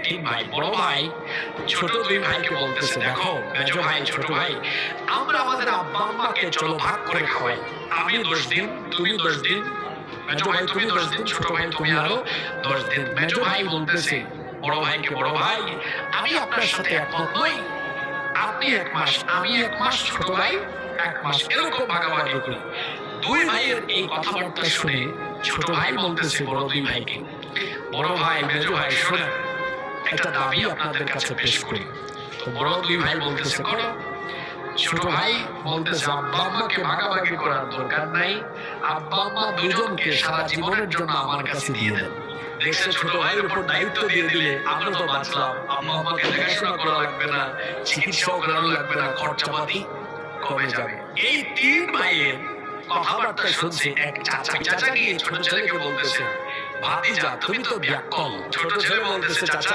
তিন ভাই, বড় ভাই ছোট দুই ভাইকে বলতেছে, দেখো মেজো ভাই ছোট ভাই, আমরা আমাদের আব্বা আম্মাকে চলো ভাগ করে খাওয়াই। আমি 10 দিন, তুমি 10 দিন, মেজো ভাই তুমি 10 দিন, ছোট ভাই তুমি আরো 10 দিন। মেজো ভাই বলতেছে বড় ভাইকে, বড় ভাই আমি আপনার সাথে একমত নই। আপনি 1 মাস, আমি 1 মাস, ছোট ভাই 1 মাস, এরকম ভাগাভাগি করি। দুই ভাইয়ের এই কথাবার্তা শুনে ছোট ভাই বলতেছে বড় দুই ভাইকে, বড় ভাই মেজো ভাই শোনেন, একটা দাবি আপনাদের কাছে পেশ করি। তো বড় দুই ভাই বলতেছে করো। ছোট ভাই বলতেছে আব্বা আম্মাকে ভাগাভাগি করার দরকার নাই, আব্বা আম্মা দুজনকে সারা জীবনের জন্য আমার কাছে দিয়ে দেন। দেখছে ছোট ভাইয়ের উপর দায়িত্ব দিয়ে দিলে আমরা তো বাঁচলাম, আম্মা আম্মাকে দেখাশোনা করা লাগবে না, চিকিৎসাও করানো লাগবে না, খরচাপাতি কমে যাবে। এই তিন ভাইয়ের কথাবার্তা শুনছে এক চাচা গিয়ে ছোট ছেলেকে বলতেছে, ভাতিজা তুমি তো ব্যাককল। ছোট ছেলে বলতেছে, চাচা